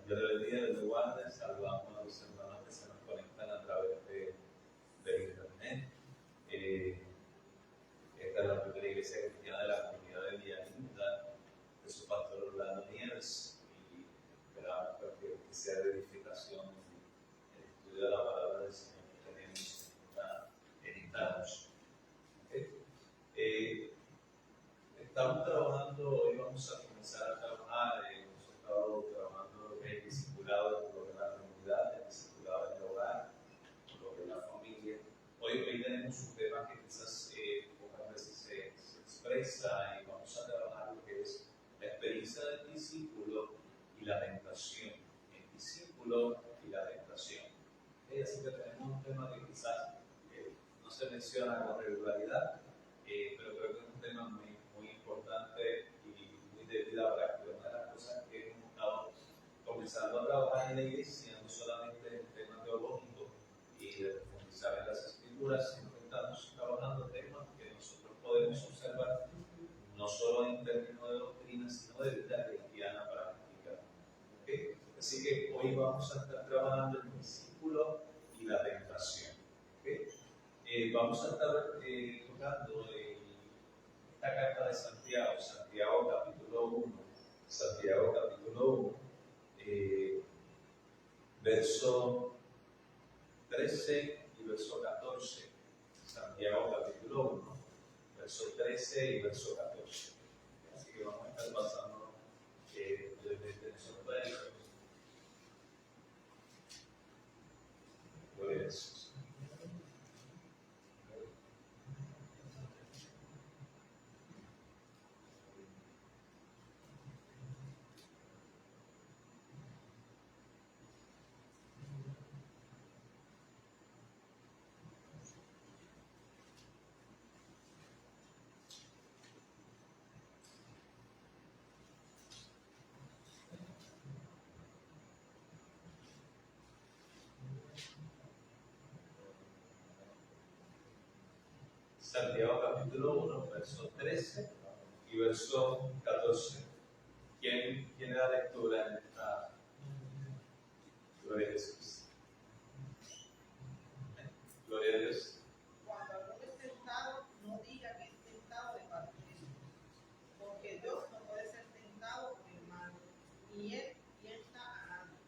Dios le bendiga, Dios le guarde. Saludamos a los hermanos que se nos conectan a través de internet. Esta es la primera iglesia cristiana de la comunidad de Villalunda, de su pastor Orlando Nieves, y esperamos que sea de edificación el estudio de la palabra del Señor que tenemos en esta noche. Estamos trabajando, hoy vamos a comenzar a trabajar, hemos estado trabajando el discipulado, lo que es la comunidad, el discipulado en el hogar, lo que es la familia. Hoy tenemos un tema que quizás pocas veces se expresa, y vamos a trabajar lo que es la experiencia del discípulo y la tentación. El discípulo y la tentación. Así que tenemos un tema que quizás no se menciona con regularidad, pero creo que es un tema muy importante y muy de vida práctica. Una de las cosas que hemos estado comenzando a trabajar en la iglesia, no solamente en temas teológicos y de profundizar en las escrituras, sino que estamos trabajando temas que nosotros podemos observar no solo en términos de doctrina, sino de vida cristiana práctica. ¿Okay? Así que hoy vamos a estar trabajando el discípulo y la tentación. ¿Okay? Vamos a estar tocando esta carta de Santiago, Santiago capítulo 1, Santiago capítulo 1, verso 13 y verso 14. Santiago capítulo 1, verso 13 y verso 14. Así que vamos a estar pasando desde esos versos. Gloria a Jesús. Santiago capítulo 1, verso 13 y verso 14. ¿Quién tiene la lectura en esta? Gloria a Jesús. Gloria a Dios. Cuando alguno es tentado, no diga que es tentado de parte de Dios, porque Dios no puede ser tentado por el mal, ni él tienta a nadie,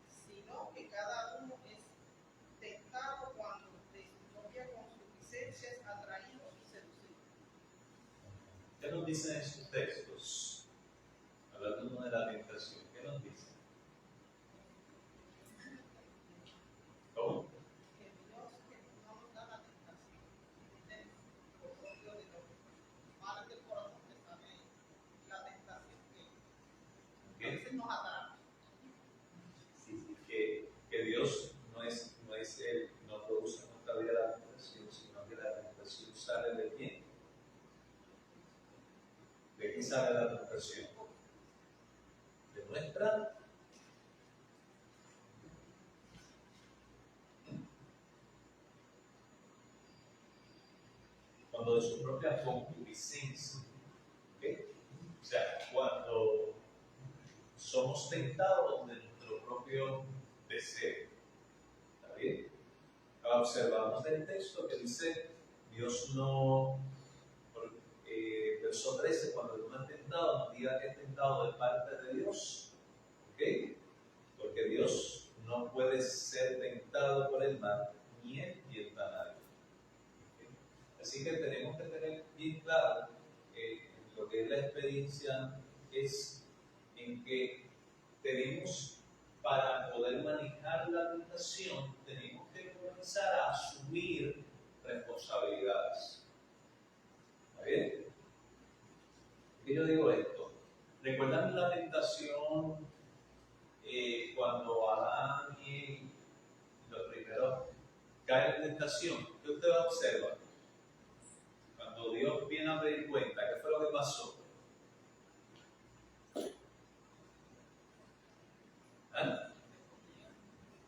sino que cada uno es tentado cuando de su propia concupiscencia es atraído y seducido. ¿Qué nos dicen esos textos? Hablando de la tentación, ¿qué nos dicen? ¿Cómo? Que Dios no nos da la tentación, por propio de los males del corazón que sale la tentación que a veces nos atrapa. Sí, que Dios no produce en nuestra vida la tentación, sino que la tentación sale de quién. ¿De quién sale la tentación? De nuestra. Cuando de su propia concupiscencia. ¿Okay? O sea, cuando somos tentados de nuestro propio deseo. ¿Está bien? Observamos el texto que dice: Dios no. Verso 13, cuando uno es tentado, no diga que es tentado de parte de Dios. ¿Ok? Porque Dios no puede ser tentado por el mal, ni él tienta a nadie. ¿Okay? Así que tenemos que tener bien claro lo que es la experiencia, es en que tenemos, para poder manejar la tentación, tenemos que comenzar a asumir responsabilidades. ¿Está bien? ¿Por qué yo digo esto? ¿Recuerdan la tentación cuando Adán y los primeros caen en tentación? ¿Qué usted observa? Cuando Dios viene a pedir cuenta, ¿qué fue lo que pasó?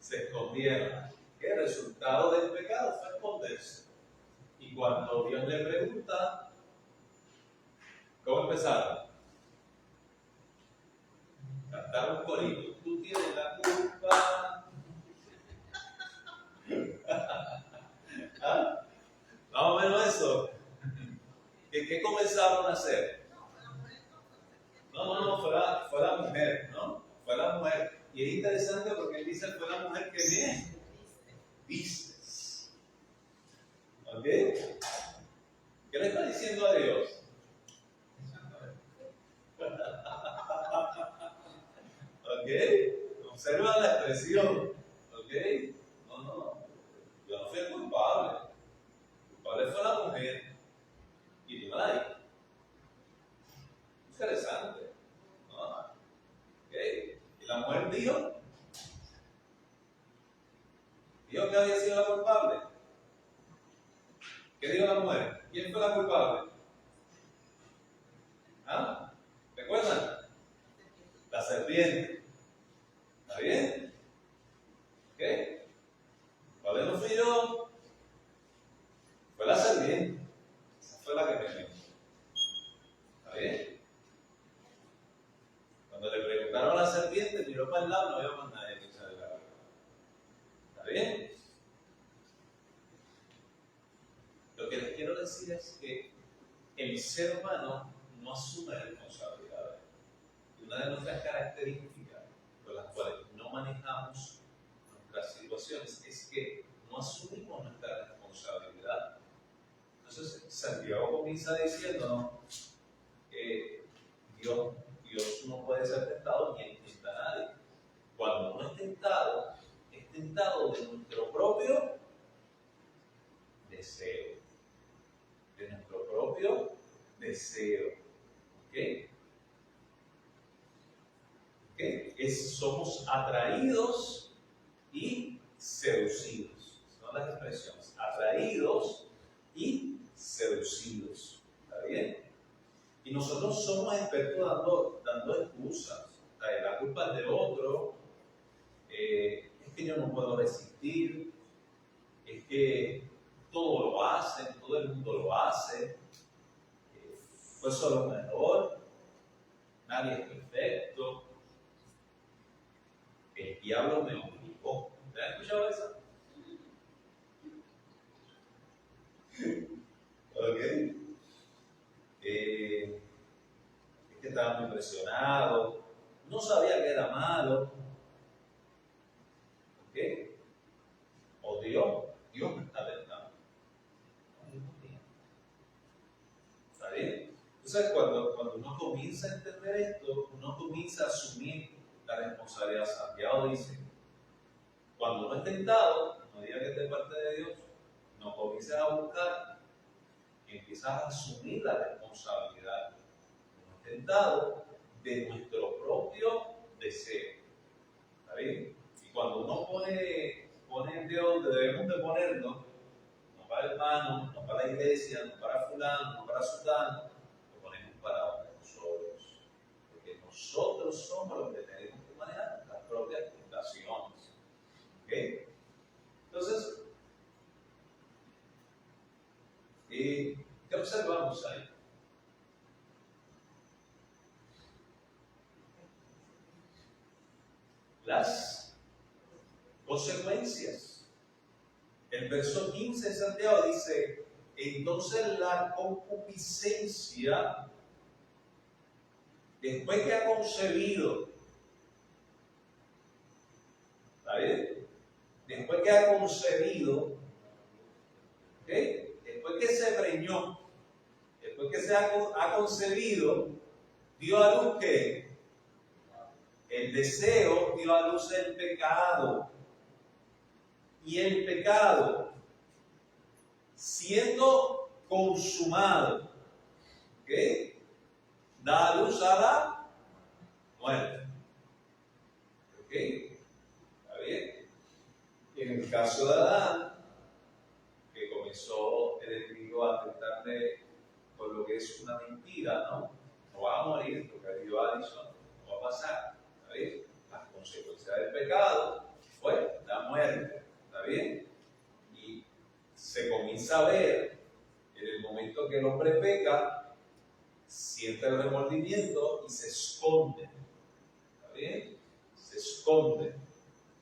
Se escondieron. ¿Qué? El resultado del pecado fue esconderse. Y cuando Dios le pregunta, ¿cómo empezaron? cantar un corito. Tú tienes la culpa. ¿Ah? Más o menos eso. ¿Qué comenzaron a hacer? No, fue la mujer, ¿no? Fue la mujer. Y es interesante porque él dice, fue la mujer que me vistes. ¿Ok? ¿Qué le está diciendo a Dios? ¿Ok? Observa la expresión. ¿Ok? No. Yo no fui el culpable. El culpable fue la mujer. Y dímela ahí. Interesante. ¿No? ¿Ok? Y la mujer dijo que había sido la culpable. ¿Qué dijo la mujer? ¿Quién fue la culpable? ¿Ah? ¿Recuerdan? La serpiente. ¿Está bien? ¿Ok? ¿Cuál no fui yo? Fue la serpiente. Esa fue la que me dio. ¿Está bien? Cuando le preguntaron a la serpiente, miró para el lado, no había más nadie que echarle la culpa. ¿Está bien? Lo que les quiero decir es que el ser humano no asume responsabilidades. Y una de nuestras características por las cuales no manejamos nuestras situaciones es que no asumimos nuestra responsabilidad. Entonces, Santiago comienza diciéndonos que Dios no puede ser tentado ni tienta a nadie. Cuando uno es tentado de nuestro propio deseo. De nuestro propio deseo. ¿Ok? Somos atraídos y seducidos. Son las expresiones. Atraídos y seducidos. ¿Está bien? Y nosotros somos expertos dando excusas. La culpa es de otro. Es que yo no puedo resistir. Es que todo lo hacen, todo el mundo lo hace. Fue solo un error. Nadie es perfecto. El diablo me obligó. ¿Te has escuchado eso? Ok. Es que estaba muy impresionado. No sabía que era malo. ¿Ok? O Dios me está tentando. ¿Está bien? Entonces, cuando uno comienza a entender esto, uno comienza a asumir la responsabilidad. Santiago dice, cuando uno es tentado, no diga que es de parte de Dios, no comiences a buscar y empiezas a asumir la responsabilidad. Uno es tentado de nuestro propio deseo. ¿Está bien? Y cuando uno pone en Dios donde debemos de ponerlo, no para el hermano, no para la iglesia, no para fulano, no para sultano, lo ponemos para nosotros. Porque nosotros somos los que tenemos que manejar nuestras propias tentaciones. ¿Ok? Entonces, ¿qué observamos ahí? Las consecuencias. El verso 15 de Santiago dice, entonces la concupiscencia, después que ha concebido, ¿está bien? Después que ha concebido, ¿ok? Después que se preñó, después que se ha concebido, dio a luz ¿qué? El deseo dio a luz el pecado. Y el pecado, siendo consumado, ¿ok? Da a luz a la muerte. ¿Ok? ¿Está bien? En el caso de Adán, que comenzó el enemigo a tentarle por lo que es una mentira, ¿no? No va a morir, porque Dios ha dicho, no va a pasar. ¿Está bien? Las consecuencias del pecado fue la muerte. ¿Está bien? Y se comienza a ver en el momento que el hombre peca, siente el remordimiento y se esconde. ¿Está ¿Está bien? Se esconde.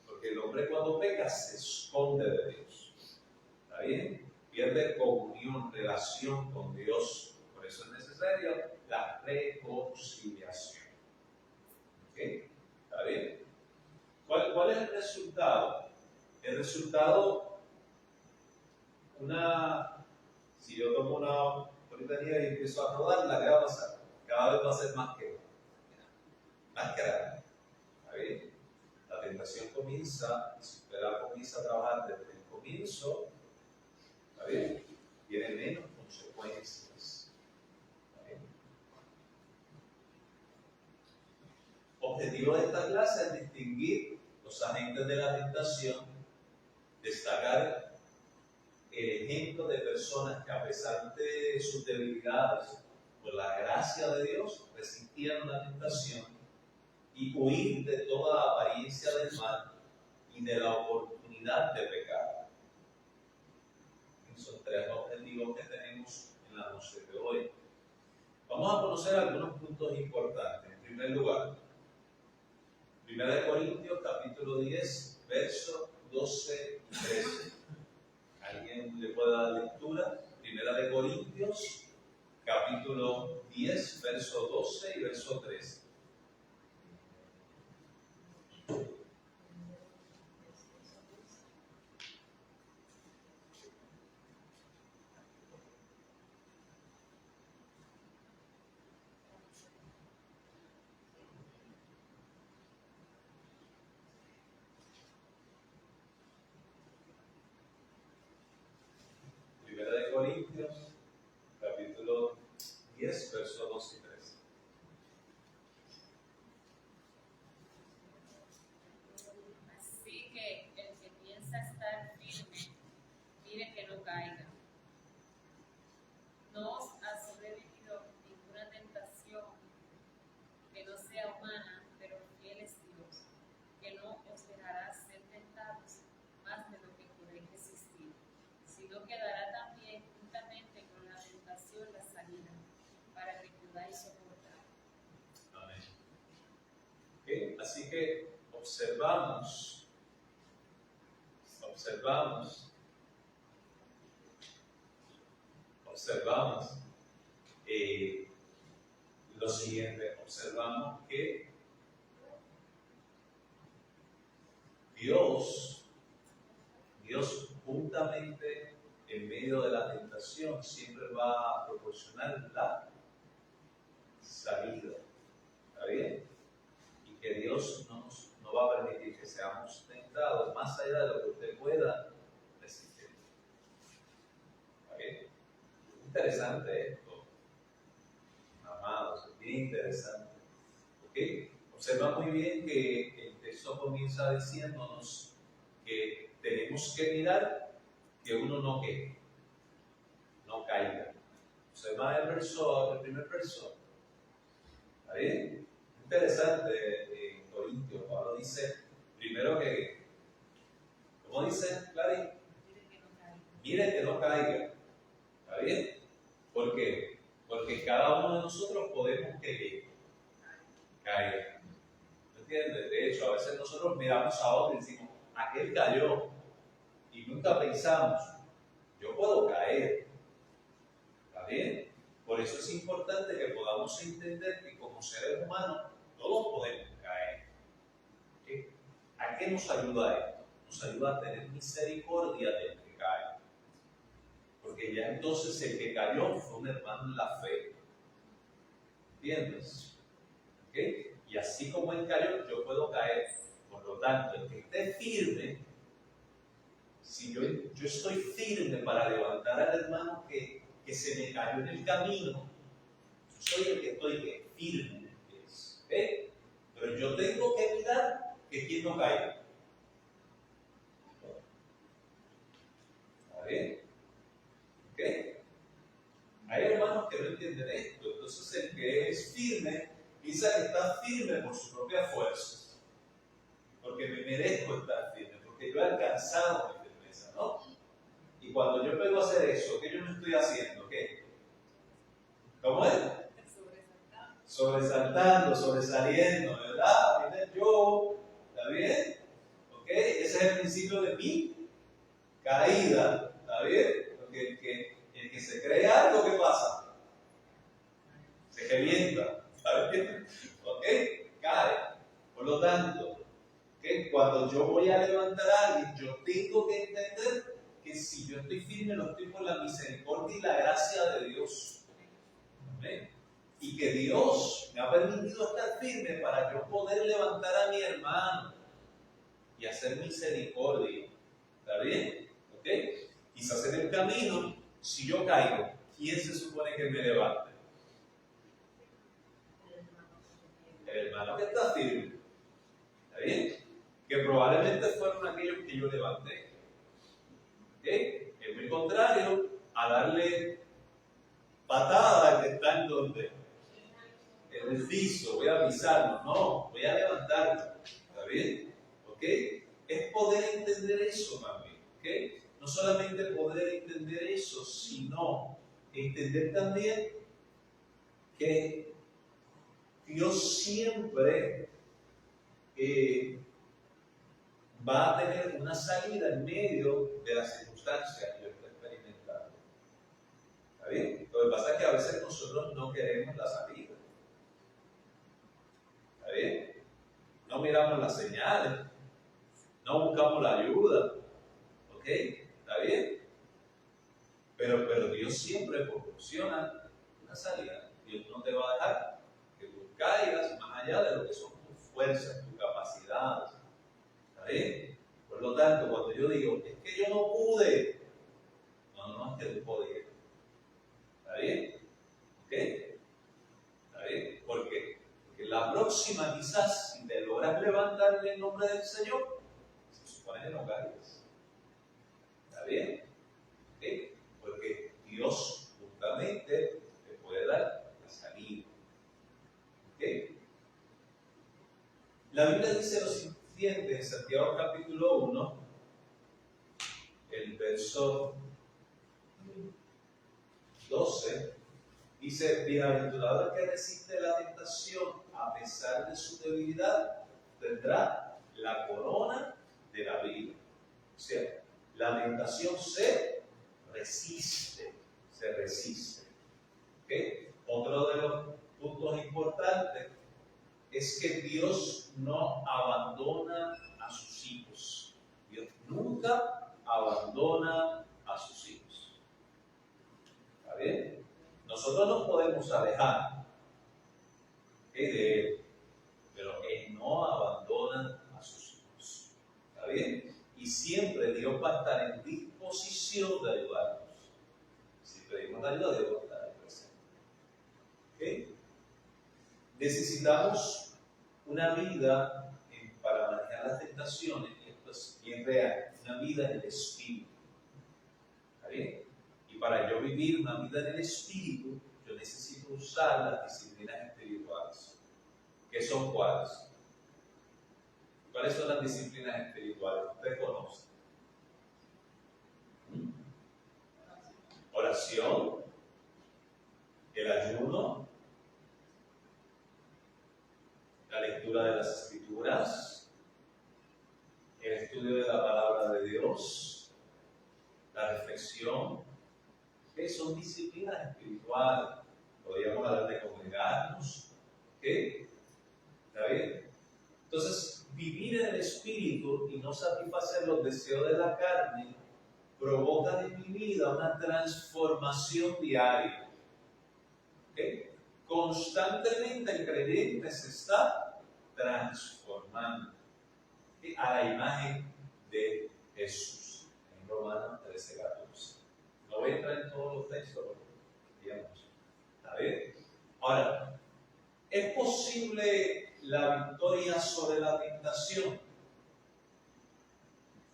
Porque el hombre cuando peca se esconde de Dios. ¿Está bien? Pierde comunión, relación con Dios. Por eso es necesario la reconciliación. ¿Ok? ¿Está bien? ¿Cuál es el resultado? El resultado, si yo tomo una britanía y empiezo a rodarla, ¿qué va a pasar? Cada vez va a ser más grande. ¿Está bien? La tentación comienza, si usted la comienza a trabajar desde el comienzo, ¿está bien? Tiene menos consecuencias. ¿Está bien? Objetivo de esta clase es distinguir los agentes de la tentación, destacar el ejemplo de personas que a pesar de sus debilidades, por la gracia de Dios, resistieron la tentación y huir de toda apariencia del mal y de la oportunidad de pecar. Son tres objetivos que tenemos en la noche de hoy. Vamos a conocer algunos puntos importantes. En primer lugar, 1 Corintios capítulo 10, versos 12 y 13. ¿Alguien le puede dar lectura? 1 Corintios capítulo 10, verso 12 y verso 13. Corintios, capítulo 10, versos 2 y 3. Así que el que piensa estar firme, mire que no caiga. No os ha sobrevenido ninguna tentación que no sea humana, pero fiel es Dios, que no os dejará ser tentados más de lo que podéis resistir, sino que dará también juntamente con la tentación la salida, para que podáis soportar. Amén. Okay. Así que observamos lo siguiente. Observamos que Dios juntamente en medio de la tentación siempre va a proporcionar la salida. ¿Está bien? Y que Dios no va a permitir que seamos tentados más allá de lo que usted pueda resistir. ¿Está bien? Interesante esto, amados, es bien interesante. ¿Okay? Observa muy bien que el texto comienza diciéndonos que tenemos que mirar que uno no caiga. Observa el primer verso. ¿Está bien? Interesante en Corintios. Pablo dice primero que, ¿cómo dice, Clary? Mire que no caiga. ¿Está bien? ¿Por qué? Porque cada uno de nosotros podemos caer. ¿Me entiendes? De hecho, a veces nosotros miramos a otro y decimos, aquel cayó. Y nunca pensamos, yo puedo caer. ¿Está bien? Por eso es importante que podamos entender que como seres humanos todos podemos caer. ¿Okay? ¿A qué nos ayuda esto? Nos ayuda a tener misericordia del que cae. Porque ya entonces el que cayó fue un hermano en la fe. ¿Entiendes? ¿Okay? Y así como él cayó, yo puedo caer. Por lo tanto, el que esté firme, si yo estoy firme para levantar al hermano que se me cayó en el camino, yo soy el que estoy firme. ¿Okay? Pero yo tengo que mirar que quien no caiga. ¿Está bien? ¿Okay? Hay hermanos que no entienden esto. Entonces el que es firme piensa que está firme por sus propias fuerzas. Porque me merezco estar firme. Porque yo he alcanzado mi firmeza, ¿no? Y cuando yo puedo hacer eso, ¿qué yo me estoy haciendo? ¿Qué? ¿Cómo es? Sobresaliendo, ¿verdad? es el principio de mi caída. ¿Está bien? Porque el que se cree algo, ¿qué pasa? Se revienta. ¿Está bien? ¿Ok? Cae. Por lo tanto, ¿okay? Cuando yo voy a levantar a alguien, yo tengo que entender que si yo estoy firme, lo estoy por la misericordia y la gracia de Dios. ¿Okay? Y que Dios me ha permitido estar firme para yo poder levantar a mi hermano y hacer misericordia. ¿Está bien? ¿Ok? Quizás en el camino, si yo caigo, ¿quién se supone que me levante? El hermano que está firme. ¿Está bien? Que probablemente fueron aquellos que yo levanté. ¿Ok? Es muy contrario a darle patada al que está en donde. En el piso, voy a pisarlo. No, voy a levantarlo. ¿Está bien? ¿Ok? Es poder entender eso también. ¿Ok? No solamente poder entender eso, sino entender también que Dios siempre va a tener una salida en medio de las circunstancias que yo estoy experimentando. ¿Está bien? Lo que pasa es que a veces nosotros no queremos la salida. ¿Está bien? No miramos las señales, no buscamos la ayuda. ¿Ok? ¿Está bien? Pero Dios siempre proporciona una salida. Dios no te va a dejar que tú caigas más allá de lo que son tus fuerzas, tus capacidades. ¿Está bien? Por lo tanto, cuando yo digo, es que yo no pude, no, es que tú podías. ¿Está bien? ¿Ok? ¿Está bien? ¿Por qué? Porque la próxima, quizás, si te logras levantar en el nombre del Señor, se supone que no caigas. ¿Está bien? ¿Ok? Porque Dios justamente te puede dar la salida. ¿Ok? La Biblia dice lo siguiente en Santiago capítulo 1, el verso 12, dice: bienaventurado el que resiste la tentación a pesar de su debilidad, tendrá la corona de la vida. O sea, la tentación se resiste. ¿Okay? Otro de los puntos importantes es que Dios no abandona a sus hijos. Dios nunca abandona a sus hijos. ¿Está bien? Nosotros nos podemos alejar de Él, pero Él no abandona a sus hijos. ¿Está bien? Y siempre Dios va a estar en disposición de ayudarnos. Si pedimos ayuda, Dios va a estar ahí presente. ¿Okay? Necesitamos una vida para manejar las tentaciones, y esto es bien real, una vida en el Espíritu. ¿Está bien? Y para yo vivir una vida en el Espíritu, yo necesito usar las disciplinas espirituales. ¿Qué son cuáles? ¿Cuáles son las disciplinas espirituales? Usted conoce. Oración, el ayuno, la lectura de las Escrituras, el estudio de la palabra de Dios, la reflexión, que son disciplinas espirituales. Podríamos hablar de congregarnos. ¿Okay? ¿Está bien? Entonces, vivir en el Espíritu y no satisfacer los deseos de la carne provoca en mi vida una transformación diaria. ¿Okay? Constantemente el creyente se está transformando, ¿okay? A la imagen de Jesús. En Romanos 13:14. No voy a entrar en todos los textos, digamos. ¿Está bien? Ahora, ¿es posible la victoria sobre la tentación?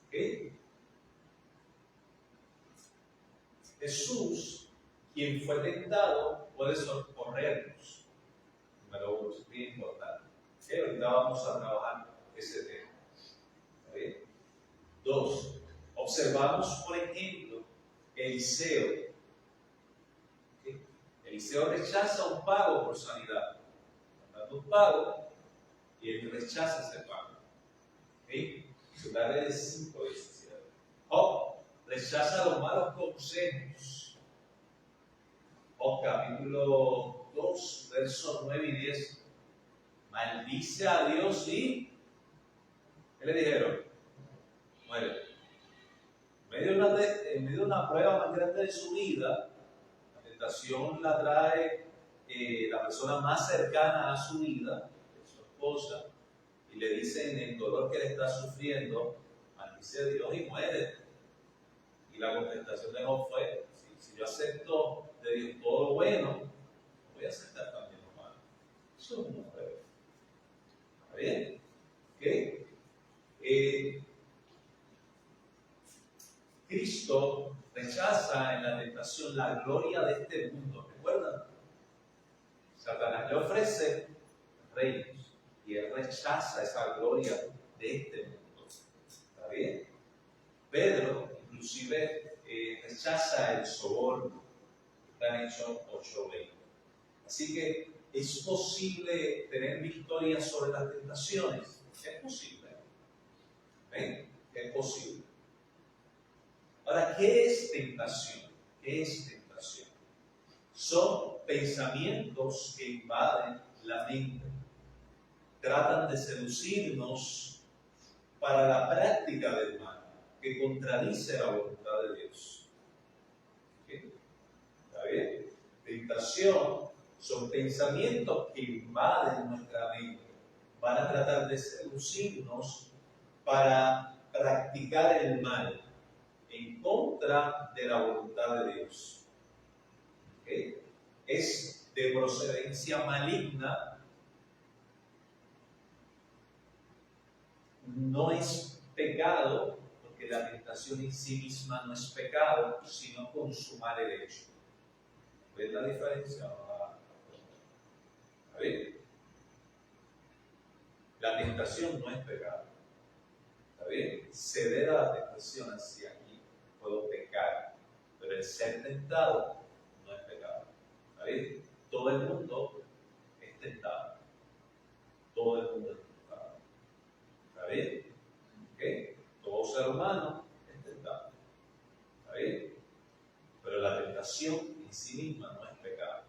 ¿Okay? Jesús, quien fue tentado, puede socorrernos. Número uno, es bien importante. ¿Okay? Ahorita vamos a trabajar ese tema. ¿Está bien? Dos, observamos, por ejemplo, Eliseo. ¿Okay? Eliseo rechaza un pago por sanidad. Dando un pago y él rechaza ese pago. ¿Okay? Titulares 5 y 17. Job rechaza los malos consejos. Job capítulo 2, versos 9 y 10. Maldice a Dios y ¿qué le dijeron? Muere. En medio de una prueba más grande de su vida, la tentación la trae la persona más cercana a su vida, su esposa, y le dice en el dolor que le está sufriendo, maldice a Dios y muere. Y la contestación de Job fue, si yo acepto de Dios todo lo bueno, voy a aceptar también lo malo. Eso es una prueba. ¿Está bien? ¿Ok? Cristo rechaza en la tentación la gloria de este mundo. ¿Recuerdan? Satanás le ofrece reinos y él rechaza esa gloria de este mundo. ¿Está bien? Pedro, inclusive, rechaza el soborno. Está en Hechos 8:20. Así que es posible tener victoria sobre las tentaciones. Es posible. ¿Ven? Es posible. Ahora, ¿qué es tentación? ¿Qué es tentación? Son pensamientos que invaden la mente. Tratan de seducirnos para la práctica del mal, que contradice la voluntad de Dios. ¿Okay? ¿Está bien? Tentación son pensamientos que invaden nuestra mente. Van a tratar de seducirnos para practicar el mal en contra de la voluntad de Dios. ¿Okay? Es de procedencia maligna, no es pecado, porque la tentación en sí misma no es pecado, sino consumar el hecho. ¿Ves la diferencia? ¿Está bien? La tentación no es pecado. ¿Está bien? Ceder a la tentación hacia aquí, puedo pecar, pero el ser tentado no es pecado. ¿Está bien? Todo el mundo es tentado. Todo el mundo es tentado. ¿Está bien? ¿Okay? Todo ser humano es tentado. ¿Está bien? Pero la tentación en sí misma no es pecado.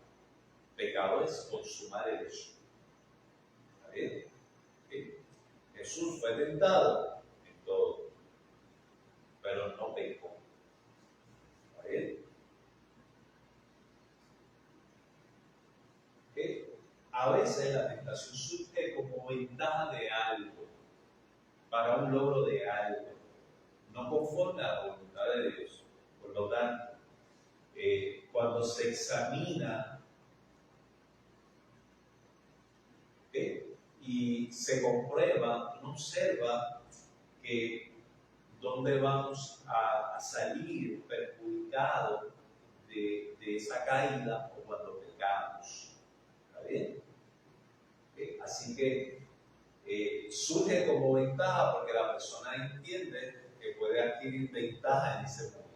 Pecado es consumar el hecho. ¿Está bien? ¿Okay? Jesús fue tentado en todo, pero no pecó. ¿Está bien? ¿Okay? A veces la tentación surge como ventaja de algo, para un logro de algo, no conforme a la voluntad de Dios. Por lo tanto, cuando se examina y se comprueba, uno observa que dónde vamos a salir perjudicados de esa caída o cuando pecamos. ¿Está bien? Así que surge como ventaja porque la persona entiende que puede adquirir ventaja en ese momento.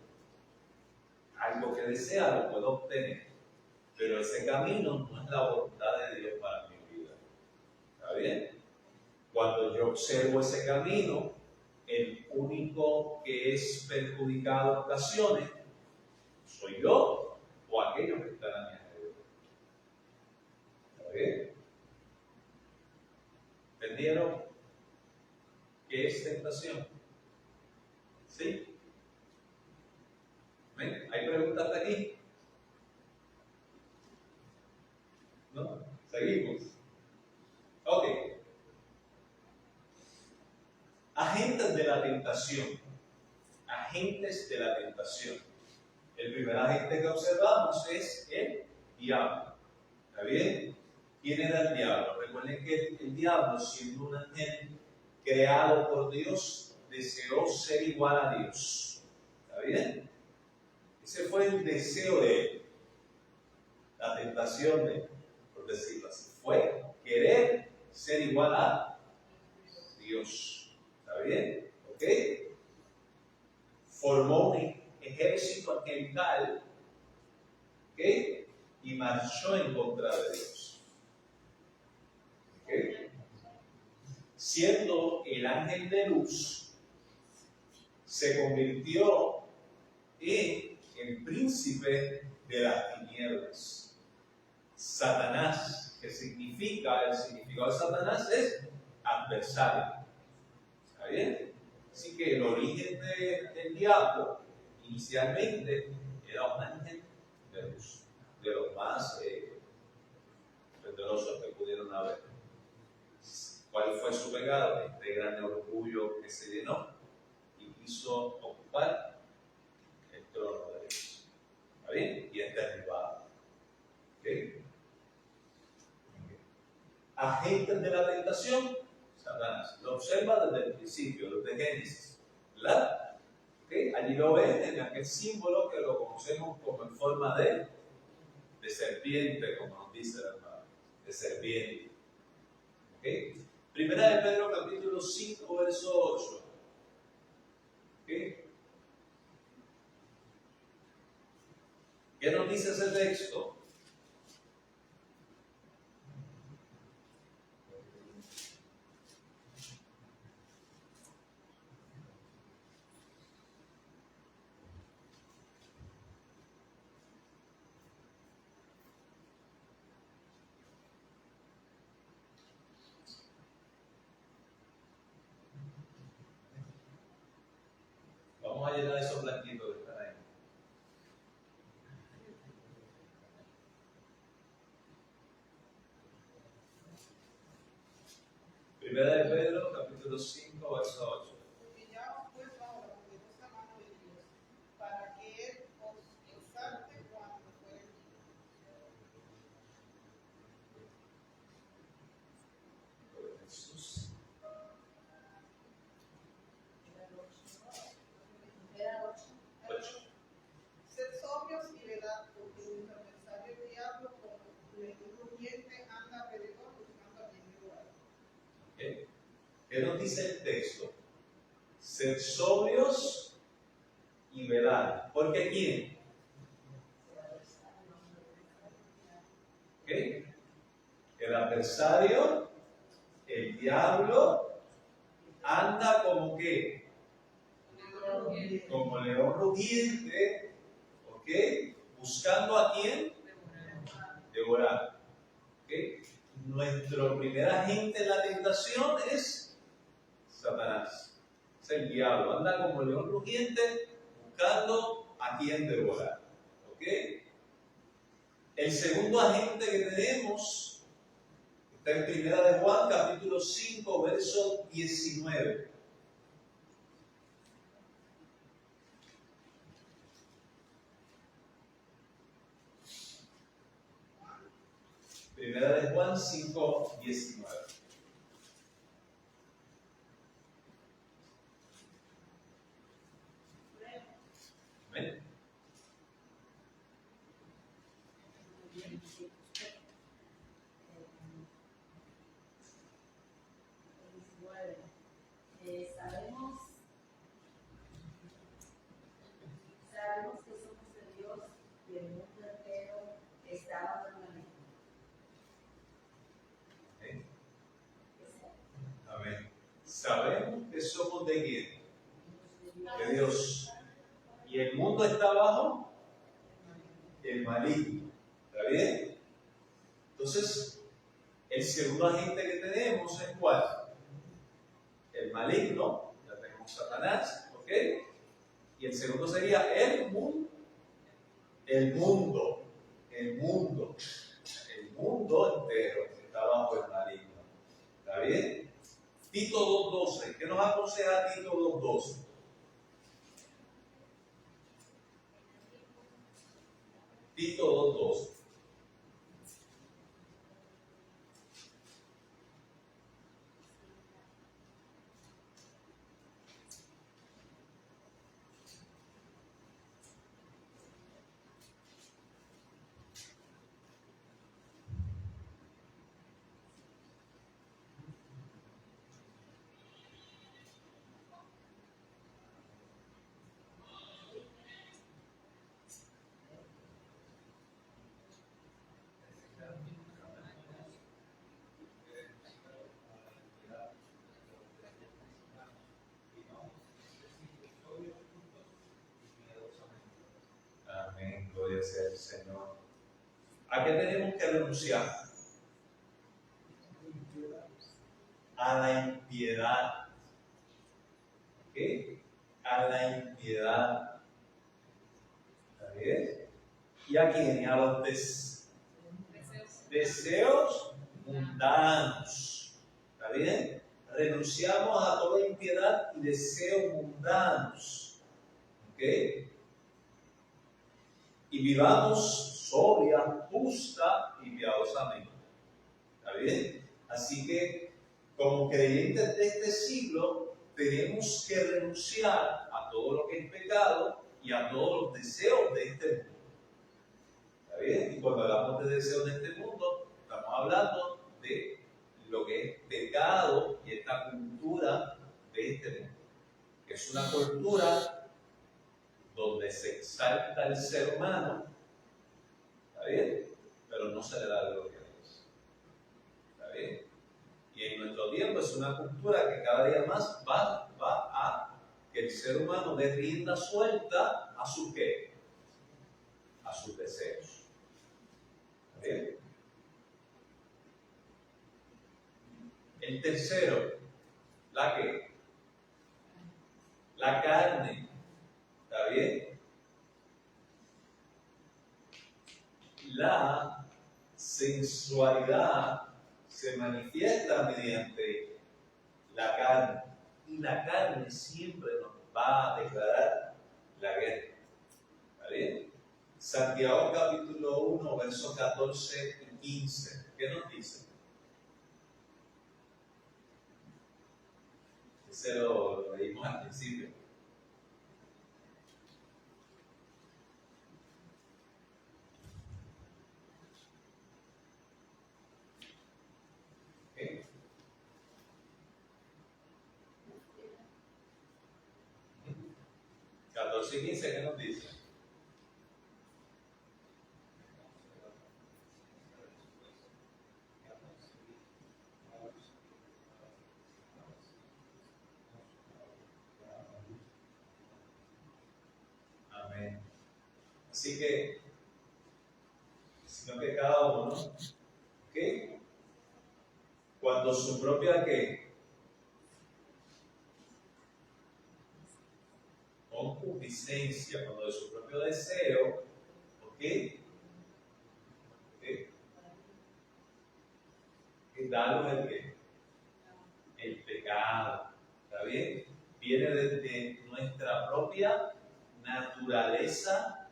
Algo que desea lo puede obtener, pero ese camino no es la voluntad de Dios para mi vida. ¿Está bien? Cuando yo observo ese camino, el único que es perjudicado en ocasiones soy yo o aquellos que están a mi alrededor. ¿Está bien? ¿Entendieron qué es tentación? ¿Sí? ¿Ven? ¿Hay preguntas hasta aquí? ¿No? Seguimos. Ok. Agentes de la tentación. Agentes de la tentación. El primer agente que observamos es el diablo. ¿Está bien? ¿Quién era el diablo? Recuerden que el diablo, siendo un ángel creado por Dios, deseó ser igual a Dios. ¿Está bien? Ese fue el deseo de él. La tentación de él, por decirlo así, fue querer ser igual a Dios. ¿Está bien? ¿Ok? Formó un ejército angelical, ¿ok? Y marchó en contra de Dios. ¿Ok? Siendo el ángel de luz, se convirtió en el príncipe de las tinieblas. Satanás, que significa, el significado de Satanás es adversario. ¿Está bien? Así que el origen del diablo inicialmente era un ángel de luz, de los más poderosos que pudieron haber. ¿Cuál fue su pecado? Este gran orgullo que se llenó y quiso ocupar el trono de Dios. ¿Está bien? Y es derribado. ¿Okay? Agentes de la tentación, Satanás. Lo observa desde el principio, desde Génesis. ¿Verdad? ¿Okay? Allí lo ven en aquel símbolo que lo conocemos como en forma de serpiente, como nos dice la palabra, de serpiente. ¿Okay? Primera de Pedro, capítulo 5, verso 8. ¿Okay? ¿Qué nos dice ese texto? Vamos a llenar esos blanquitos que están ahí. Primera de Pedro, capítulo 5, verso 8. Humillaos pues ahora por la mano de Dios, para que Él os exalte cuando fuere Jesús. Sed sobrios y velad, porque vuestro adversario el diablo, como león rugiente, anda alrededor buscando a quien devorar. ¿Okay? ¿Qué nos dice el texto? Sed sobrios y velad. ¿Por qué quién? ¿Okay? El adversario, el diablo, anda como que, como león rugiente, ¿ok? Buscando a quién devorar. ¿Okay? Nuestro primer agente en la tentación es Satanás, es el diablo, anda como león rugiente buscando a quién devorar. ¿Ok? El segundo agente que tenemos está en Primera de Juan, capítulo 5, verso 19. Primera de Juan 5, 19. ¿Ven? Sabemos que somos de Dios y el mundo entero está bajo el manejo. ¿Ven? Amén. Sabemos que somos de quién? De Dios. Y el mundo está bajo el maligno. ¿Está bien? Entonces, el segundo agente que tenemos es ¿cuál? El maligno, ya tenemos Satanás, ¿ok? Y el segundo sería el mundo. El mundo entero está bajo el maligno. ¿Está bien? Tito 2.12. ¿Qué nos aconseja Tito 2.12? Tito 2.12. obedecer al Señor. ¿A qué tenemos que renunciar? A la impiedad. ¿Qué? A la impiedad. ¿Está bien? ¿Y a quién? Y a los deseos mundanos. ¿Está bien? Renunciamos a toda impiedad y deseos mundanos. ¿Ok? Y vivamos sobria, justa y piadosamente. ¿Está bien? Así que, como creyentes de este siglo, tenemos que renunciar a todo lo que es pecado y a todos los deseos de este mundo. ¿Está bien? Y cuando hablamos de deseos de este mundo, estamos hablando de lo que es pecado y esta cultura de este mundo. Que es una cultura donde se exalta el ser humano, ¿está bien? Pero no se le da gloria a Dios, ¿está bien? Y en nuestro tiempo es una cultura que cada día más va a que el ser humano dé rienda suelta a su ¿qué? A sus deseos, ¿está bien? El tercero, ¿la qué? La carne. ¿Está bien? La sensualidad se manifiesta mediante la carne. Y la carne siempre nos va a declarar la guerra. ¿Está bien? Santiago capítulo 1, versos 14 y 15. ¿Qué nos dice? Ese lo leímos al principio. ¿Okay? 14 y 15, ¿qué nos dice? Amén. Así que, sino que cada uno, ¿ok? Cuando su propia ¿qué? Concupiscencia, cuando de su propio deseo, ¿ok? Darnos el ¿qué? El pecado, ¿está bien? Viene desde nuestra propia naturaleza,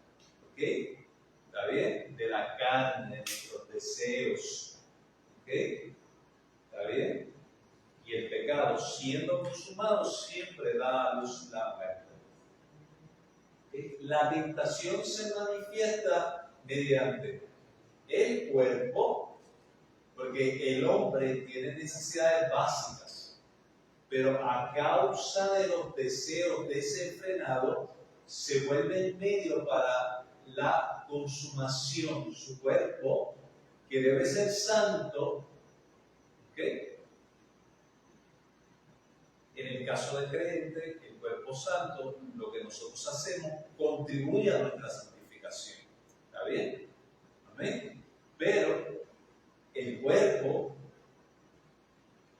¿ok? ¿Está bien? De la carne, de nuestros deseos, ¿ok? ¿Está bien? Y el pecado, siendo consumado, siempre da a luz la muerte. La tentación se manifiesta mediante el cuerpo, porque el hombre tiene necesidades básicas, pero a causa de los deseos desenfrenados, se vuelve el medio para la consumación. Su cuerpo, que debe ser santo, ¿ok? En el caso del creyente, el cuerpo santo, lo que nosotros hacemos contribuye a nuestra santificación. ¿Está bien? Amén. Pero el cuerpo,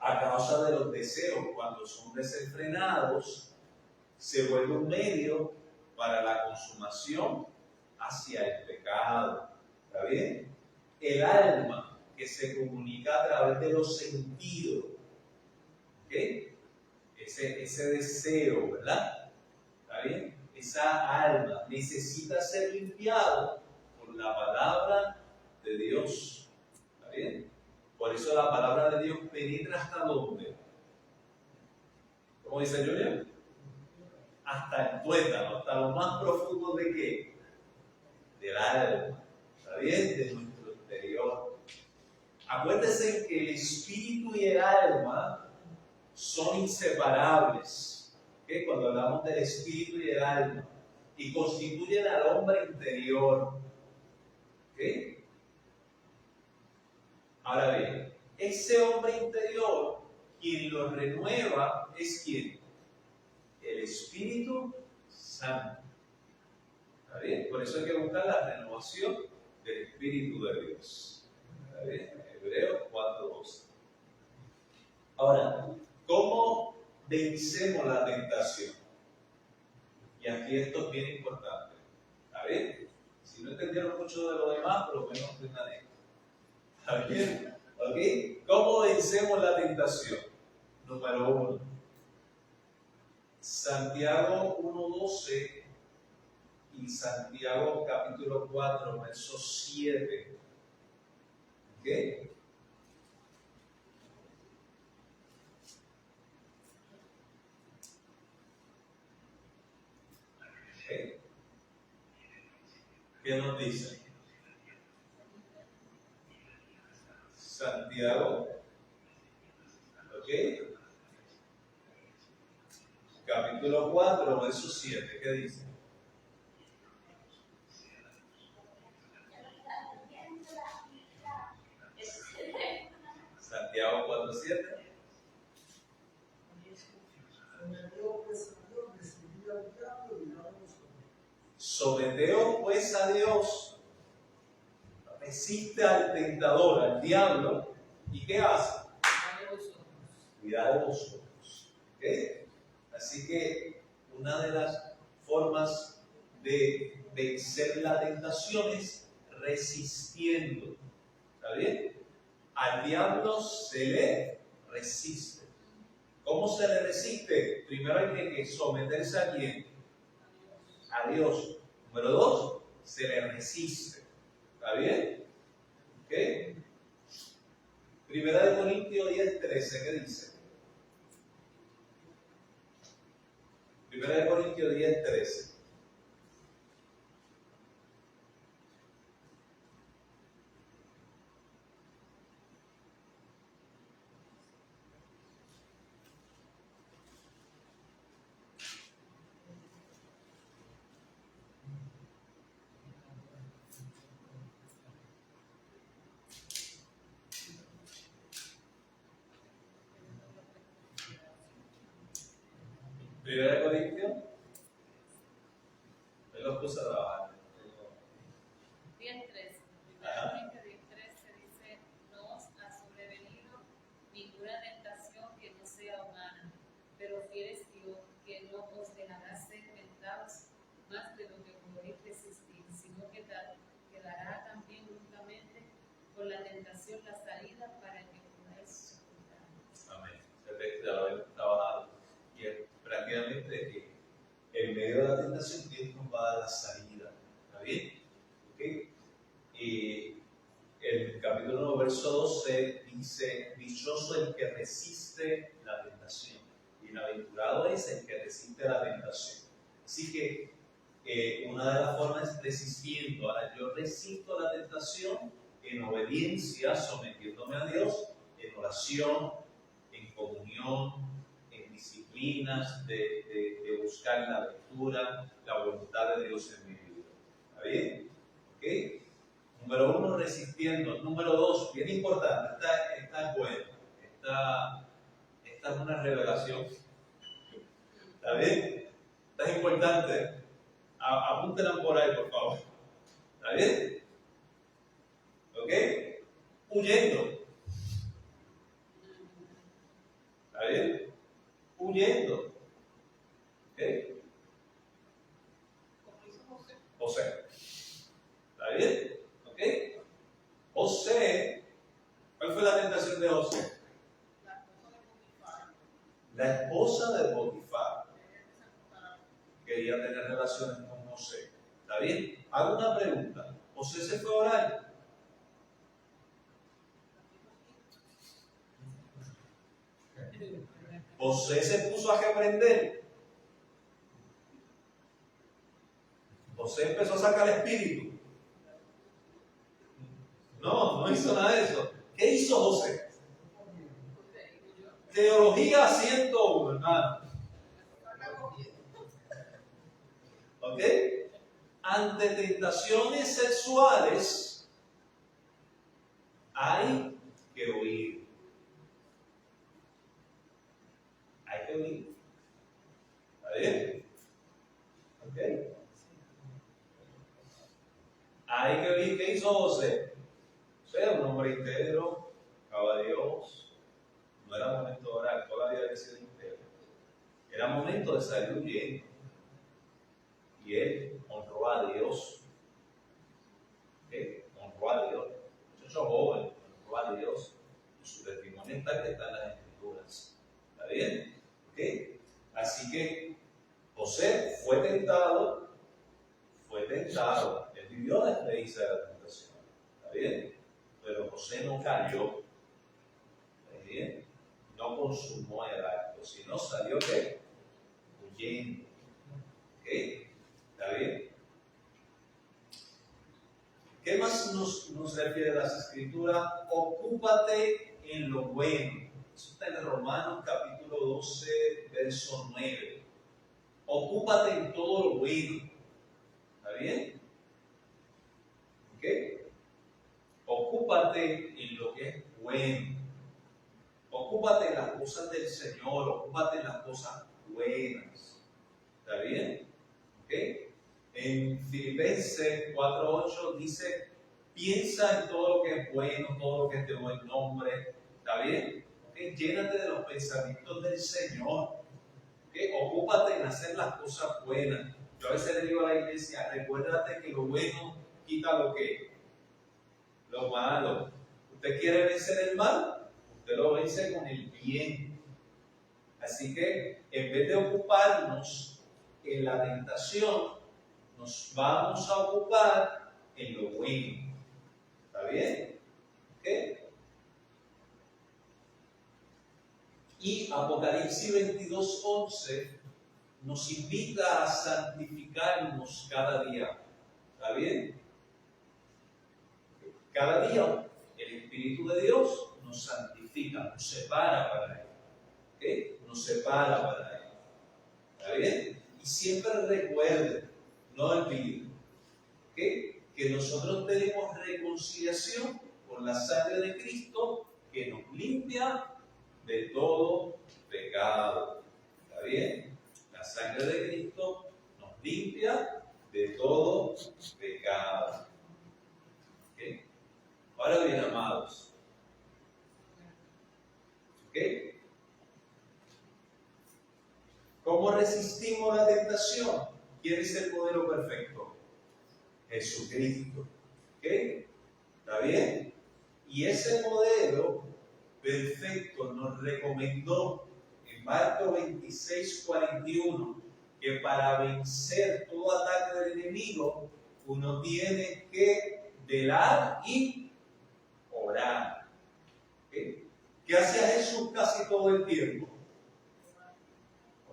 a causa de los deseos, cuando son desenfrenados, se vuelve un medio para la consumación hacia el pecado. ¿Está bien? El alma, que se comunica a través de los sentidos, ¿ok? Ese deseo, ¿verdad? ¿Está bien? Esa alma necesita ser limpiada por la palabra de Dios. ¿Está bien? Por eso la palabra de Dios penetra hasta dónde. ¿Cómo dice Julia? Hasta el tuétano, hasta lo más profundo de qué? Del alma. ¿Está bien? De nuestro interior. Acuérdense que el espíritu y el alma son inseparables, ¿okay? Cuando hablamos del espíritu y el alma, y constituyen al hombre interior, ¿okay? Ahora bien, ese hombre interior, quien lo renueva es ¿quién? El Espíritu Santo, ¿Está bien? Por eso hay que buscar la renovación del Espíritu de Dios. ¿Está bien? Hebreos 4:12. Ahora, ¿cómo vencemos la tentación? Y aquí esto es bien importante. ¿Está bien? Si no entendieron mucho de lo demás, por lo menos entendan esto. ¿Está bien? ¿Ok? ¿Cómo vencemos la tentación? Número 1. Santiago 1:12 y Santiago capítulo 4, verso 7. ¿Ok? ¿Qué nos dice? Santiago, ¿ok? Capítulo 4, verso 7, ¿qué dice? Santiago 4:7. Someteos pues a Dios, resiste al tentador, al diablo, ¿y qué hace? Cuidado de vosotros. ¿Okay? Así que una de las formas de vencer la tentación es resistiendo. ¿Está bien? Al diablo se le resiste. ¿Cómo se le resiste? Primero hay que someterse a quién? A Dios. Número 2, se le resiste. ¿Está bien? ¿Ok? Primera de Corintios 10:13, ¿qué dice? Primera de Corintios 10:13. Primera de Corintios, él los puso a trabajar. 10:13. Ajá. Corintios 10:13 dice: no os ha sobrevenido ninguna tentación que no sea humana, pero fiel es Dios, que no os dejará ser tentados más de lo que podéis resistir, sino que dará también juntamente con la tentación la salida para que podáis soportar. Amén. Ese texto ya lo hemos trabajado. Y es prácticamente que en medio de la tentación Dios nos va a dar la salida. ¿Está bien? ¿Ok? Y el capítulo 9, verso 12 dice: dichoso el que resiste la tentación. Bienaventurado es el que resiste la tentación. Así que una de las formas es resistiendo. Ahora, yo resisto la tentación en obediencia, sometiéndome a Dios, en oración, en comunión, en disciplinas de buscar la lectura, la voluntad de Dios en mi vida. ¿Está bien? ¿Ok? Número 1, resistiendo. Número 2, bien importante, esta es buena. Esta es una revelación. ¿Está bien? Esta es importante. Apúntenla por ahí, por favor. ¿Está bien? ¿Ok? Huyendo. ¿Está bien? Huyendo. ¿Ok? Como hizo José. José. ¿Está bien? ¿Ok? José, ¿cuál fue la tentación de José? La esposa de Potifar. La esposa de Potifar quería tener relaciones con José. ¿Está bien? Hago una pregunta. ¿José se fue a orar? ¿José se puso a reprender? ¿José empezó a sacar el espíritu? No hizo nada de eso. ¿Qué hizo José? Teología 101, hermano. ¿Ok? Ante tentaciones sexuales hay que huir. Hay que huir. ¿Está bien? ¿Ok? hizo José? José era un hombre íntegro, buscaba a Dios. No era momento de orar, todavía había sido íntegro. Era momento de salir huyendo. Y él honró a Dios. ¿Okay? Honró a Dios. Muchacho joven, honró a Dios. Y su testimonio está que está en las Escrituras. ¿Está bien? ¿Okay? Así que José fue tentado. Él vivió la experiencia de la tentación. ¿Está bien? Pero José no cayó. ¿Está bien? No consumó el acto, sino salió ¿qué? Huyendo. ¿Ok? ¿Está bien? ¿Qué más nos refiere las Escrituras? Ocúpate en lo bueno. Eso está en Romanos capítulo 12, verso 9. Ocúpate en todo lo bueno. ¿Está bien? ¿Ok? Ocúpate en lo que es bueno. Ocúpate en las cosas del Señor. Ocúpate en las cosas buenas. ¿Está bien? ¿Ok? En Filipenses 4:8 dice, piensa en todo lo que es bueno, todo lo que es de buen nombre. ¿Está bien? ¿Okay? Llénate de los pensamientos del Señor. ¿Okay? Ocúpate en hacer las cosas buenas. Yo a veces le digo a la iglesia, recuérdate que lo bueno quita lo que, lo malo. ¿Usted quiere vencer el mal? Usted lo vence con el bien. Así que en vez de ocuparnos en la tentación, nos vamos a ocupar en lo bueno. ¿Está bien? ¿Ok? Y Apocalipsis 22:11 nos invita a santificarnos cada día. ¿Está bien? Cada día el Espíritu de Dios nos santifica, nos separa para Él. ¿Ok? Nos separa para Él. ¿Está bien? Y siempre recuerden, no olviden, que nosotros tenemos reconciliación por la sangre de Cristo que nos limpia de todo pecado. ¿Está bien? La sangre de Cristo nos limpia de todo pecado. ¿Okay? Ahora bien, amados. ¿Okay? ¿Cómo resistimos la tentación? ¿Quién es el modelo perfecto? Jesucristo. ¿Ok? ¿Está bien? Y ese modelo perfecto nos recomendó en Marcos 26:41 que para vencer todo ataque del enemigo uno tiene que velar y orar. ¿Ok? ¿Qué hacía Jesús casi todo el tiempo?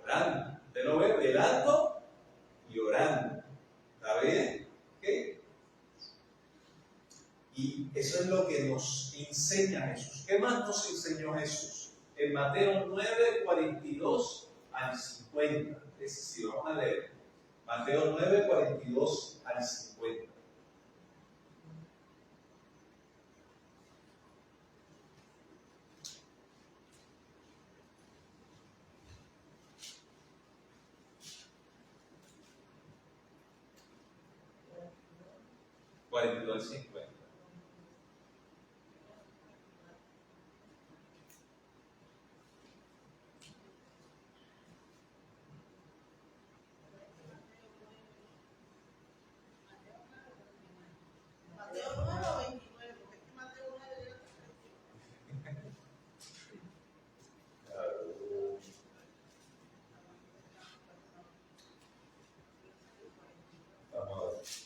Orando. Usted lo ve velando y orando. ¿Está bien? ¿Ok? Y eso es lo que nos enseña Jesús. ¿Qué más nos enseñó Jesús? En Mateo 9:42 al 50. Ese sí, vamos a leer. Mateo 9:42 al 50. Al 50. Mateo 9 o 29, porque es que Mateo 9 llega Vamos a ver.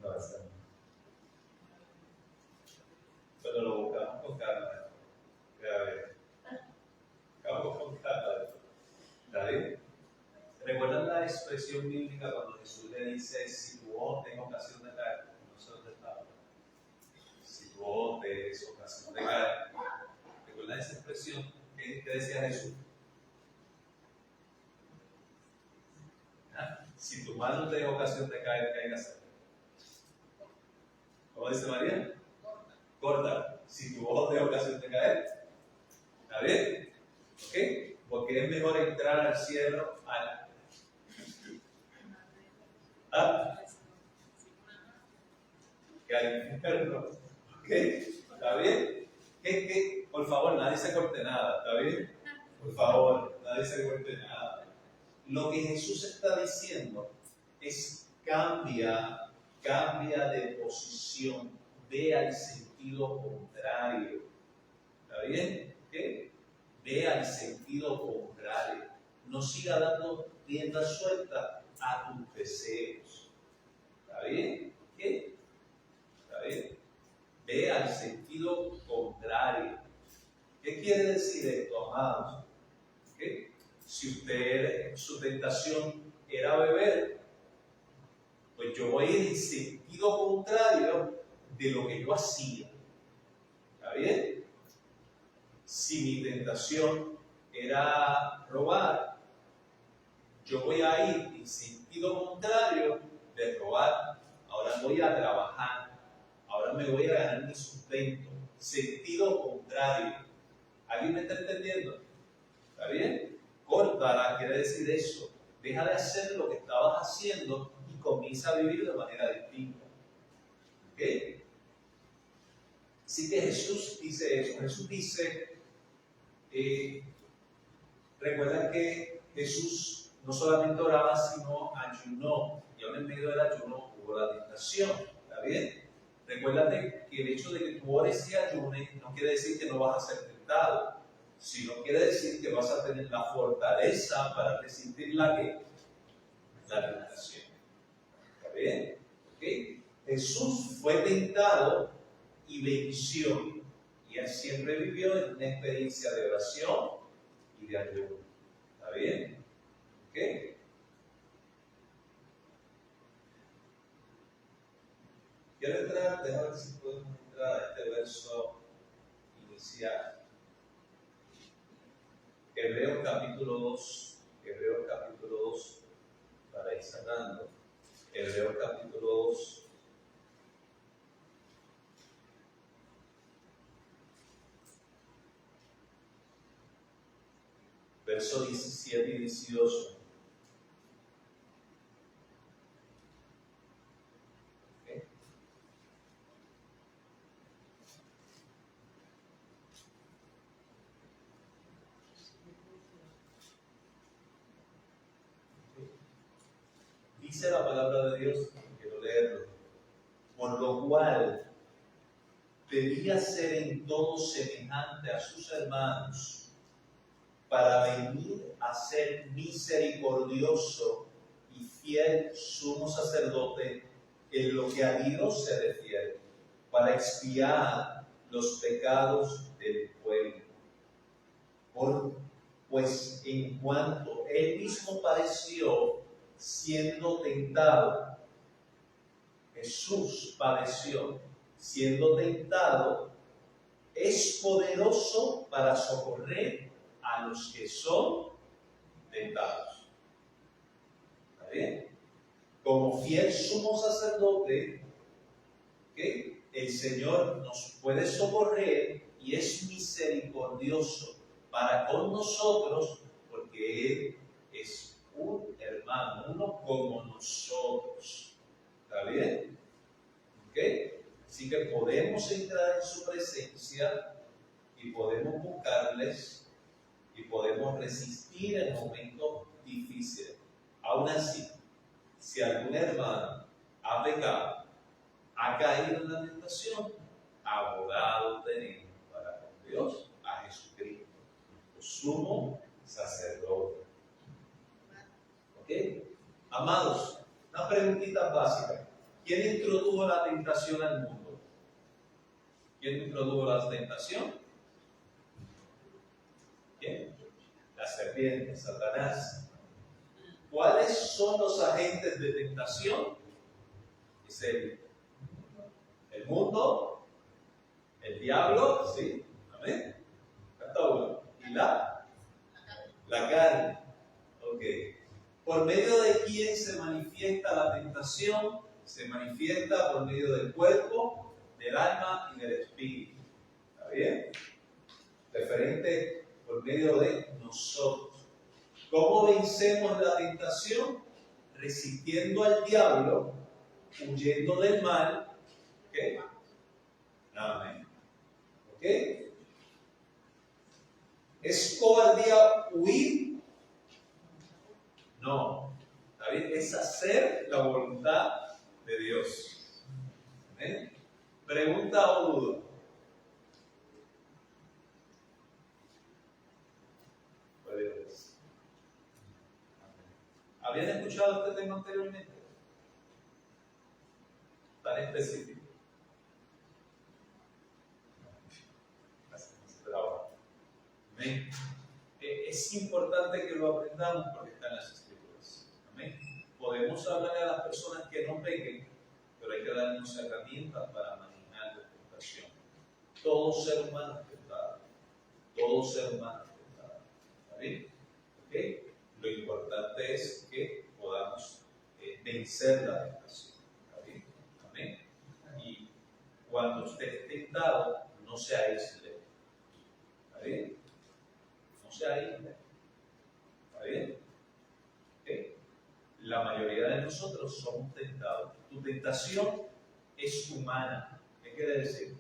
No, esa no. Pero lo buscamos con calma. A ver. Buscamos con calma. ¿Está bien? ¿Recuerdan la expresión bíblica cuando Jesús le dice, si tu ojo tiene ocasión de caer, no sé dónde está. Si tu ojo te es ocasión de caer. ¿Recuerdan esa expresión? ¿Qué decía Jesús? ¿Ah? Si tu mano te es ocasión de caer, ¿qué hay que hacer? ¿Cómo dice María? Corta. Si tu ojo te es ocasión de caer, ¿está bien? ¿Ok? Porque es mejor entrar al cielo que al infierno. ¿Ok? ¿Está bien? ¿Qué? Por favor, nadie se corte nada. ¿Está bien? Por favor, nadie se corte nada. Lo que Jesús está diciendo es cambia de posición, ve al sentido contrario. ¿Está bien? ¿Ok? Ve al sentido contrario. No siga dando rienda suelta a tus deseos. ¿Está bien? ¿Ok? ¿Está bien? Ve al sentido contrario. ¿Qué quiere decir esto, amados? ¿Ok? Si su tentación era beber, pues yo voy a ir en sentido contrario de lo que yo hacía. ¿Está bien? Si mi tentación era robar, yo voy a ir en sentido contrario de robar. Ahora voy a trabajar. Ahora me voy a ganar mi sustento. Sentido contrario. ¿Alguien me está entendiendo? ¿Está bien? Córtala quiere decir eso. Deja de hacer lo que estabas haciendo y comienza a vivir de manera distinta. ¿Ok? Así que Jesús dice eso. Jesús dice, recuerda que Jesús no solamente oraba, sino ayunó. Y aún en medio del ayuno hubo la tentación. ¿Está bien? Recuérdate que el hecho de que tú ores y ayunes no quiere decir que no vas a ser tentado, sino quiere decir que vas a tener la fortaleza para resistir la tentación. ¿Está bien? ¿Okay? Jesús fue tentado y venció. Y él siempre vivió en una experiencia de oración y de ayuno. ¿Está bien? ¿Ok? Quiero entrar, déjame ver si podemos entrar a este verso inicial. Hebreos capítulo 2, para ir cerrando. Hebreos capítulo 2. Versos 17 y 18. ¿Okay? Dice la palabra de Dios, quiero leerlo. Por lo cual debía ser en todo semejante a sus hermanos, para venir a ser misericordioso y fiel sumo sacerdote en lo que a Dios se refiere, para expiar los pecados del pueblo. Pues en cuanto él mismo padeció siendo tentado, Jesús padeció siendo tentado, es poderoso para socorrer a los que son tentados. ¿Está bien? Como fiel sumo sacerdote, ¿okay? El Señor nos puede socorrer y es misericordioso para con nosotros, porque Él es un hermano, uno como nosotros. ¿Está bien? ¿Ok? Así que podemos entrar en su presencia y podemos buscarles y podemos resistir en momentos difíciles. Aún así, si algún hermano ha pecado, ha caído en la tentación, abogado tenemos para con Dios a Jesucristo, nuestro sumo sacerdote. ¿Ok? Amados, una preguntita básica. ¿Quién introdujo la tentación al mundo? ¿Quién introdujo la tentación? ¿Quién? La serpiente, Satanás. ¿Cuáles son los agentes de tentación? Es el mundo, el diablo, ¿sí? Amén. Está uno. Y la carne. Ok. ¿Por medio de quién se manifiesta la tentación? Se manifiesta por medio del cuerpo, del alma y del espíritu. ¿Está bien? Referente por medio de nosotros. ¿Cómo vencemos la tentación? Resistiendo al diablo, huyendo del mal. ¿Ok? Amén. ¿Ok? ¿Es cobardía huir? No. ¿Está bien? Es hacer la voluntad de Dios. ¿Amén? ¿Pregunta o duda? ¿Habían escuchado este tema anteriormente? Tan específico. Amén. Es importante que lo aprendamos porque está en las Escrituras. Amén. Podemos hablarle a las personas que no pequen, pero hay que darnos herramientas para manejar la tentación. Todo ser humano es tentado. Todo ser humano es tentado. ¿Está bien? ¿Okay? Lo importante es que podamos vencer la tentación. ¿Está bien? Amén. Y cuando usted es tentado, no se aísle. ¿Está bien? No se aísle. ¿Está bien? ¿Okay? La mayoría de nosotros somos tentados. Tu tentación es humana. ¿Qué quiere decir?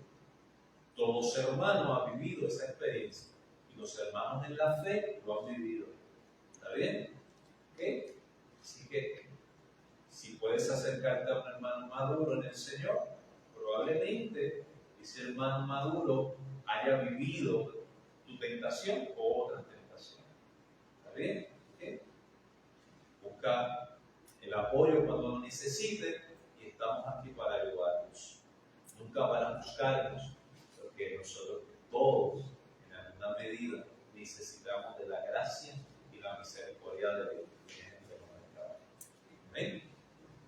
Todo ser humano ha vivido esa experiencia. Y los hermanos en la fe lo han vivido. ¿Está bien? ¿Okay? Así que, si puedes acercarte a un hermano maduro en el Señor, probablemente ese hermano maduro haya vivido tu tentación o otras tentaciones. ¿Está bien? ¿Okay? Busca el apoyo cuando lo necesite y estamos aquí para ayudarnos. Nunca para buscarnos, porque nosotros todos, en alguna medida, necesitamos de la gracia y la misericordia de Dios. Amén.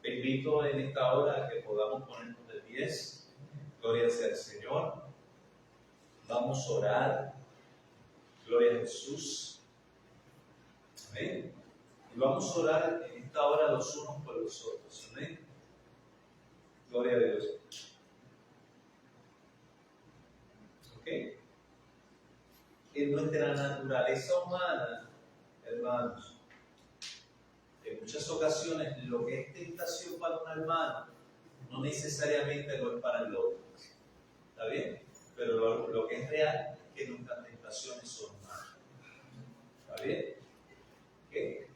Te invito en esta hora a que podamos ponernos de pies. Gloria sea al Señor. Vamos a orar. Gloria a Jesús. Amén. Y vamos a orar en esta hora los unos por los otros. Amén. Gloria a Dios. ¿Ok? En nuestra naturaleza humana, hermanos, en muchas ocasiones lo que es tentación para un hermano no necesariamente lo es para el otro. ¿Está bien? Pero lo que es real es que nuestras tentaciones son humanas. ¿Está bien? ¿Okay?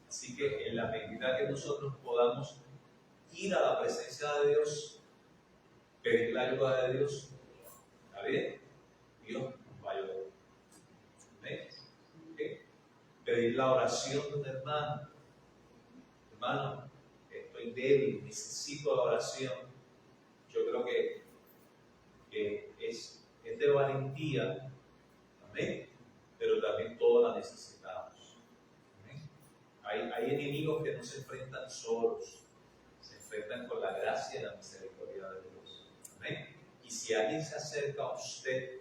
Así que en la medida que nosotros podamos ir a la presencia de Dios, pedir la ayuda de Dios, ¿está bien? Dios nos va a ayudar. ¿Okay? ¿Okay? Pedir la oración de un hermano. Hermano, estoy débil, necesito la oración. Yo creo que es de valentía, amén, pero también todos la necesitamos. Amén. Hay enemigos que no se enfrentan solos, se enfrentan con la gracia y la misericordia de Dios. Amén. Y si alguien se acerca a usted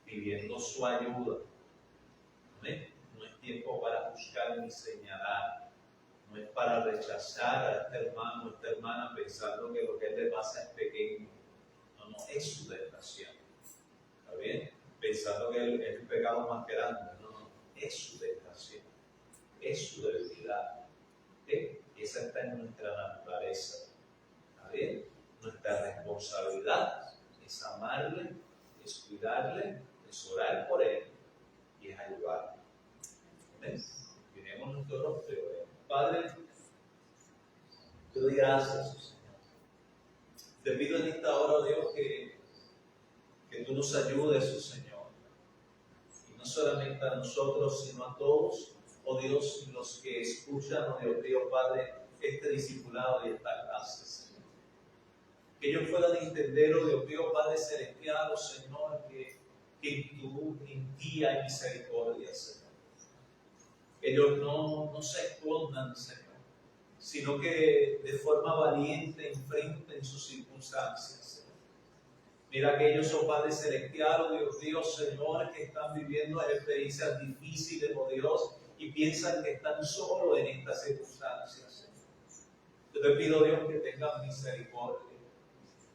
pidiendo su ayuda, amén, no es tiempo para buscar ni señalar. No es para rechazar a este hermano o esta hermana pensando que lo que le pasa es pequeño. No, es su tentación. ¿Está bien? Pensando que es el pecado más grande. No, es su tentación. Es su debilidad. ¿Okay? Esa está en nuestra naturaleza. ¿Está bien? Nuestra responsabilidad es amarle, es cuidarle, es orar por él y es ayudarle. ¿Amén? Miremos nuestro rostro y oremos. Padre, te doy gracias, Señor. Te pido en esta hora, oh Dios, que tú nos ayudes, oh Señor. Y no solamente a nosotros, sino a todos, oh Dios, los que escuchan, oh Dios mío, Padre, este discipulado y esta clase, Señor. Que ellos puedan entender, oh Dios mío, Padre celestial, oh Señor, que en ti hay misericordia, Señor. ellos no se escondan, Señor, sino que de forma valiente enfrenten sus circunstancias, Señor. Mira aquellos, oh Padre Celestial, oh Dios mío, Señor, que están viviendo experiencias difíciles, oh Dios, y piensan que están solos en estas circunstancias, Señor. Yo te pido, Dios, que tengas misericordia.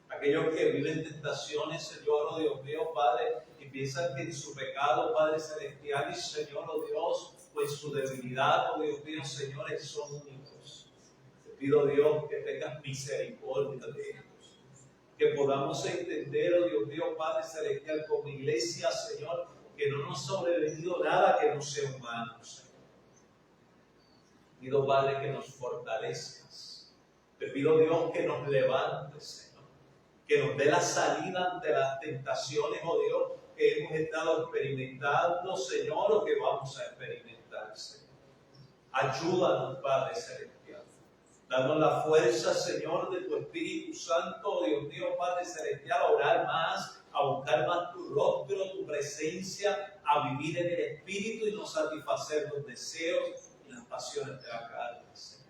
Aquellos que viven tentaciones, Señor, oh Dios mío, Padre, y piensan que en su pecado, Padre Celestial y Señor, oh Dios, pues su debilidad, oh Dios mío, señores, son únicos. Te pido, Dios, que tengas misericordia de ellos. Que podamos entender, oh Dios mío, Padre Celestial, como iglesia, Señor, que no nos ha sobrevenido nada que no sea humano, Señor. Pido, Padre, que nos fortalezcas. Te pido, Dios, que nos levantes, Señor. Que nos dé la salida ante las tentaciones, oh Dios, que hemos estado experimentando, Señor, o que vamos a experimentar, Señor. Ayúdanos, Padre Celestial. Danos la fuerza, Señor, de tu Espíritu Santo, oh Dios mío, Padre Celestial, a orar más, a buscar más tu rostro, tu presencia, a vivir en el Espíritu y no satisfacer los deseos y las pasiones de la carne, Señor.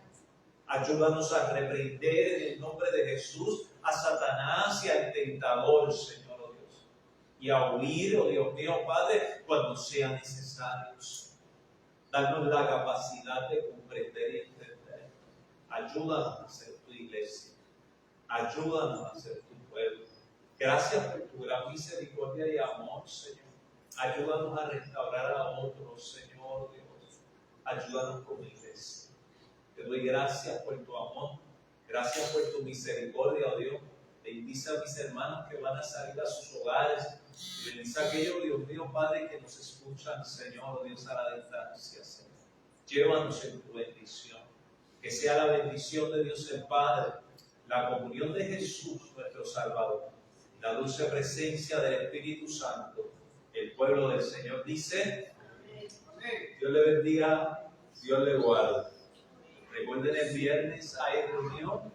Ayúdanos a reprender en el nombre de Jesús a Satanás y al tentador, Señor, oh Dios. Y a huir, oh Dios mío, Padre, cuando sea necesario. Danos la capacidad de comprender y entender. Ayúdanos a ser tu iglesia. Ayúdanos a ser tu pueblo. Gracias por tu gran misericordia y amor, Señor. Ayúdanos a restaurar a otros, Señor Dios. Ayúdanos como iglesia. Te doy gracias por tu amor. Gracias por tu misericordia, oh Dios. Bendice a mis hermanos que van a salir a sus hogares. Y bendice a aquellos, Dios mío, Padre, que nos escuchan, Señor, oh Dios, a la distancia, Señor. Llévanos en tu bendición. Que sea la bendición de Dios el Padre, la comunión de Jesús, nuestro Salvador, la dulce presencia del Espíritu Santo. El pueblo del Señor dice: Dios le bendiga, Dios le guarde. Recuerden, el viernes hay reunión